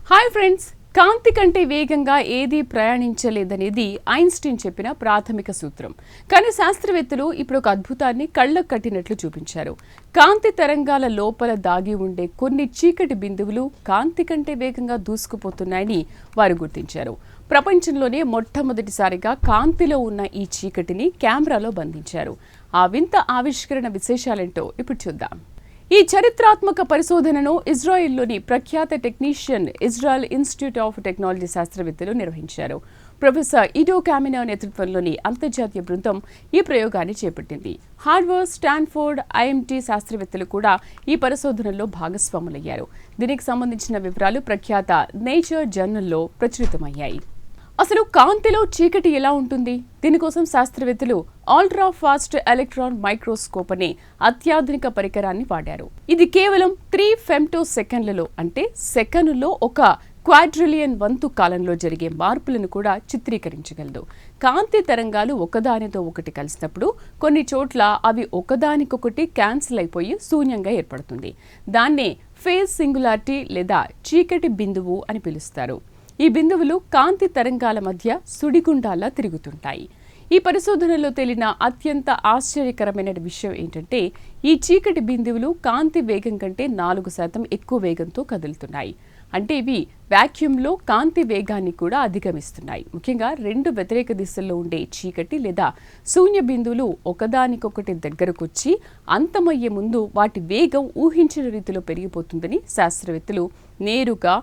Hi friends, కాంతి కంటే వేగంగా ఏదీ ప్రయాణించలేదనేది ఐన్స్టీన్ చెప్పిన ప్రాథమిక సూత్రం. కానీ శాస్త్రవేత్తలు ఇప్పుడు ఒక అద్భుతాన్ని కళ్ళకు కట్టినట్లు చూపించారు. కాంతి తరంగాల లోపల దాగి ఉండే కొన్ని చీకటి బిందువులు కాంతి కంటే వేగంగా దూసుకుపోతున్నాయని వారు గుర్తించారు. ప్రపంచంలోనే మొట్టమొదటిసారిగా కాంతిలో ఉన్న ఈ చీకటిని కెమెరాలో బంధించారు. ఆ వింత ఆవిష్కరణ విశేషాలేంటో ఇప్పుడు చూద్దాం. ఈ చరిత్రాత్మక పరిశోధనను ఇజ్రాయెల్లోని ప్రఖ్యాత technician Israel institute of technology శాస్త్రవేత్తలు నిర్వహించారు. ప్రొఫెసర్ ఇడో కామినో నేతృత్వంలోని అంతర్జాతీయ బృందం ఈ ప్రయోగాన్ని చేపట్టింది. హార్వర్డ్, స్టాన్ఫోర్డ్, ఐఎంటీ శాస్త్రవేత్తలు కూడా ఈ పరిశోధనలో భాగస్వాములయ్యారు. దీనికి సంబంధించిన వివరాలు ప్రఖ్యాత నేచర్ జర్నల్లో ప్రచురితమయ్యాయి. అసలు కాంతిలో చీకటి ఎలా ఉంటుంది? దీనికోసం శాస్త్రవేత్తలు అల్ట్రా ఫాస్ట్ ఎలక్ట్రాన్ మైక్రోస్కోప్ అనే అత్యాధునిక పరికరాన్ని వాడారు. ఇది కేవలం 3 femtosecondsలలో అంటే సెకనులో ఒక క్వాడ్రిలియన్ వంతు కాలంలో జరిగే మార్పులను కూడా చిత్రీకరించగలదు. కాంతి తరంగాలు ఒకదానితో ఒకటి కలిసినప్పుడు కొన్ని చోట్ల అవి ఒకదానికొకటి క్యాన్సిల్ అయిపోయి శూన్యంగా ఏర్పడుతుంది. దాన్నే ఫేజ్ సింగులారిటీ లేదా చీకటి బిందువు అని పిలుస్తారు. ఈ బిందువులు కాంతి తరంగాల మధ్య సుడిగుండాల్లా తిరుగుతుంటాయి. ఈ పరిశోధనలో తేలిన అత్యంత ఆశ్చర్యకరమైన విషయం ఏంటంటే ఈ చీకటి బిందువులు కాంతి వేగం కంటే 4% ఎక్కువ వేగంతో కదులుతున్నాయి. అంటే ఇవి వాక్యూమ్లో కాంతి వేగాన్ని కూడా అధిగమిస్తున్నాయి. ముఖ్యంగా 2 వ్యతిరేక దిశల్లో ఉండే చీకటి లేదా శూన్య బిందువులు ఒకదానికొకటి దగ్గరకొచ్చి అంతమయ్యే ముందు వాటి వేగం ఊహించిన రీతిలో పెరిగిపోతుందని శాస్త్రవేత్తలు నేరుగా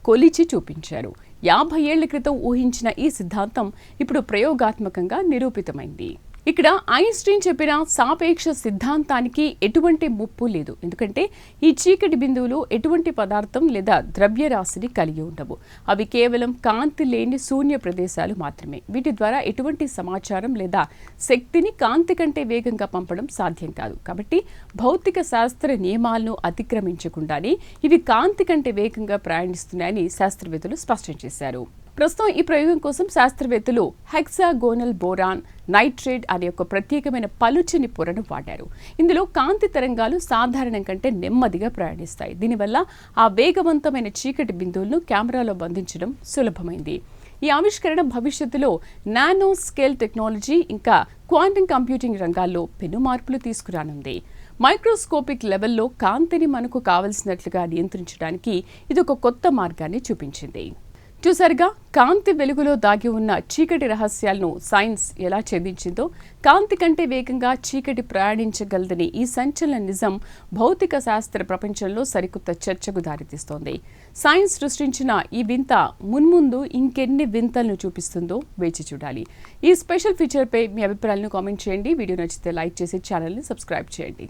కొలిచి చూపించారు. 50 ఏళ్ల క్రితం ఊహించిన ఈ సిద్ధాంతం ఇప్పుడు ప్రయోగాత్మకంగా నిరూపితమైంది. ఇక్కడ ఐన్స్టీన్ చెప్పిన సాపేక్ష సిద్ధాంతానికి ఎటువంటి ముప్పు లేదు. ఎందుకంటే ఈ చీకటి బిందువులు ఎటువంటి పదార్థం లేదా ద్రవ్యరాశిని కలిగి ఉండవు. అవి కేవలం కాంతి లేని శూన్య ప్రదేశాలు మాత్రమే. వీటి ద్వారా ఎటువంటి సమాచారం లేదా శక్తిని కాంతి కంటే వేగంగా పంపడం సాధ్యం కాదు. కాబట్టి భౌతిక శాస్త్ర నియమాలను అతిక్రమించకుండానే ఇవి కాంతి కంటే వేగంగా ప్రయాణిస్తున్నాయని శాస్త్రవేత్తలు స్పష్టం చేశారు. ప్రస్తుతం ఈ ప్రయోగం కోసం శాస్త్రవేత్తలు హెక్సాగోనల్ బోరాన్ నైట్రేట్ అనే ఒక ప్రత్యేకమైన పలుచని పొరను వాడారు. ఇందులో కాంతి తరంగాలు సాధారణం కంటే నెమ్మదిగా ప్రయాణిస్తాయి. దీనివల్ల ఆ వేగవంతమైన చీకటి బిందువులను కెమెరాలో బంధించడం సులభమైంది. ఈ ఆవిష్కరణ భవిష్యత్తులో నానో స్కేల్ టెక్నాలజీ ఇంకా క్వాంటమ్ కంప్యూటింగ్ రంగాల్లో పెను మార్పులు తీసుకురానుంది. మైక్రోస్కోపిక్ లెవెల్లో కాంతిని మనకు కావలసినట్లుగా నియంత్రించడానికి ఇది ఒక కొత్త మార్గాన్ని చూపించింది. చూసారుగా, కాంతి వెలుగులో దాగి ఉన్న చీకటి రహస్యాలను సైన్స్ ఎలా ఛేదించిందో. కాంతి కంటే వేగంగా చీకటి ప్రయాణించగలదని ఈ సంచలన నిజం భౌతిక శాస్త్ర ప్రపంచంలో సరికొత్త చర్చకు దారితీస్తోంది. సైన్స్ సృష్టించిన ఈ వింత మున్ముందు ఇంకెన్ని వింతలను చూపిస్తుందో వేచి చూడాలి. ఈ స్పెషల్ ఫీచర్పై మీ అభిప్రాయాలను కామెంట్ చేయండి. వీడియో నచ్చితే లైక్ చేసి ఛానల్ని సబ్స్క్రైబ్ చేయండి.